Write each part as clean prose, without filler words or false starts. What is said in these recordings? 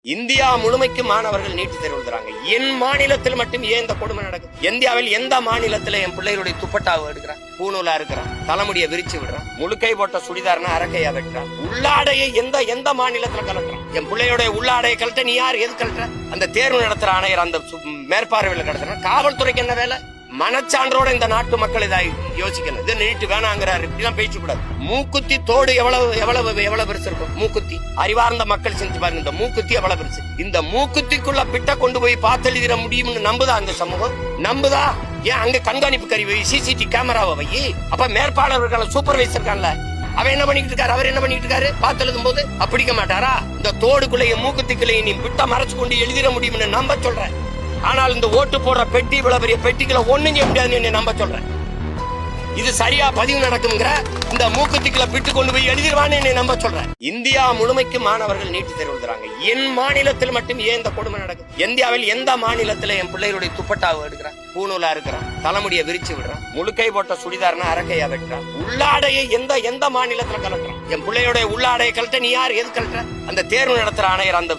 India முழுமைக்கு மாணவர்கள் நீட்டு தேர்வு எழுதுறாங்க. என் மாநிலத்தில் மட்டும் ஏன் இந்த கொடுமை நடக்குது? இந்தியாவில் எந்த மாநிலத்தில் என் பிள்ளைகளுடைய துப்பட்டாவை எடுக்கிறான், பூணூலா இருக்கிறான், தலைமுடியை விரிச்சு விடுறான், முழுக்கை போட்ட சுடிதார்னா அரக்கையா வெட்டுறான், உள்ளாடையை எந்த மாநிலத்துல கலட்டுறான்? என் பிள்ளையோட உள்ளாடையை கலட்ட நீ யார், எது கலட்டுற? அந்த தேர்வு நடத்துற ஆணையர் அந்த மேற்பார்வையில் கடத்துறான். காவல்துறைக்கு என்ன வேலை? மனச்சான்றோட இந்த நாட்டு மக்கள் இதை யோசிக்கணும். இது நீட்டு வேணாங்கிறாரு, இப்படிலாம் பேசக்கூடாது. மூக்குத்தி தோடு எவ்வளவு பெருசு இருக்கும்? மூக்குத்தி அறிவார்ந்த மக்கள் செஞ்சு பாருங்க. இந்த மூக்குத்தி எவ்வளவு பெருசு? இந்த மூக்குத்திக்குள்ள பிட்ட கொண்டு போய் பார்த்து எழுதிட முடியும்னு நம்புதா அந்த சமூகம்? நம்புதா? ஏன் அங்க கண்காணிப்பு கருவி, சிசிடிவி கேமராவை வை. அப்ப மேற்பாளர்கள் சூப்பர்வைசர் இருக்கான்ல, அவர் என்ன பண்ணிட்டு இருக்காரு? பார்த்து எழுதும் போது பிடிக்க மாட்டாரா? இந்த தோடுக்குள்ளேயும் மூக்குத்திக்குள்ளேயும் நீ பிட்ட மறைச்சு கொண்டு எழுதிட முடியும்னு நம்ப சொல்றேன். ஆனால் இந்த ஓட்டு போடுற பெட்டி, இவ்வளவு பெரிய பெட்டிகளை ஒண்ணும் செய்ய முடியாதுன்னு நம்ப சொல்றேன். இது சரியா பதிவு நடக்குங்கிற இந்த மூக்குத்திக்குள்ள பிட்டு கொண்டு போய் எழுதிடுவான்னு நம்ப சொல்றேன். இந்தியா முழுமைக்கு மாணவர்கள் நீட்டு தேர்வு எழுதுறாங்க. என் மாநிலத்தில் மட்டும் ஏன் இந்த கொடுமை நடக்குது? இந்தியாவில் எந்த மாநிலத்தில் என் பிள்ளைகளுடைய துப்பட்டாவை எடுக்கிறான், பூணூலா இருக்கிறான், தலைமுடியை விரிச்சு விடுறான், முழுக்கை போட்ட சுடிதார்னா அரக்கையா வெட்டுறான், உள்ளாடையை எந்த மாநிலத்துல கலட்டுறான்? என் பிள்ளையோட உள்ளாடையை கலட்ட நீ யார், எது கலட்டுற? அந்த தேர்வு நடத்துற ஆணையர் அந்த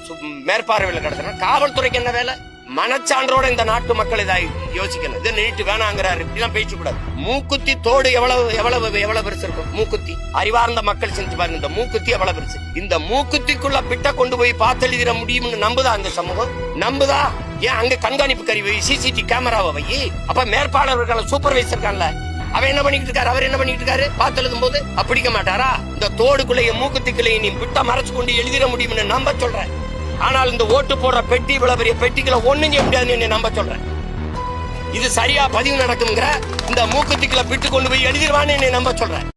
மேற்பார்வையில் கடத்துறான். காவல்துறைக்கு என்ன வேலை? மனச்சான்றோட இந்த நாட்டு மக்கள் இதை யோசிக்கணும். இது நீட்டு வேணாங்கிறாரு, இப்படிலாம் பேசக்கூடாது. மூக்குத்தி தோடு எவ்வளவு பெருசு இருக்கும்? மூக்குத்தி அறிவார்ந்த மக்கள் செஞ்சு பாருங்க. இந்த மூக்குத்தி எவ்வளவு பெருசு? இந்த மூக்குத்திக்குள்ள பிட்ட கொண்டு போய் பார்த்து எழுதிட முடியும்னு நம்புதா அந்த சமூகம்? நம்புதா? ஏன் அங்க கண்காணிப்பு கருவி, சிசிடிவி கேமராவை வை. அப்ப மேற்பாளர்கள் சூப்பர்வைசர் இருக்கான்ல, அவர் என்ன பண்ணிட்டு இருக்காரு? பார்த்து எழுதும் போது பிடிக்க மாட்டாரா? இந்த தோடுக்குள்ளேயும் மூக்குத்திக்குள்ளேயும் நீ பிட்ட மறைச்சு கொண்டு எழுதிட முடியும்னு நம்ப சொல்றேன். ஆனால் இந்த ஓட்டு போடுற பெட்டி, இவ்வளவு பெரிய பெட்டிகளை ஒண்ணும் செய்ய முடியாதுன்னு நம்ப சொல்றேன். இது சரியா பதிவு நடக்குங்கிற இந்த மூக்குத்திக்குள்ள பிட்டு கொண்டு போய் எழுதிடுவான்னு நம்ப சொல்றேன்.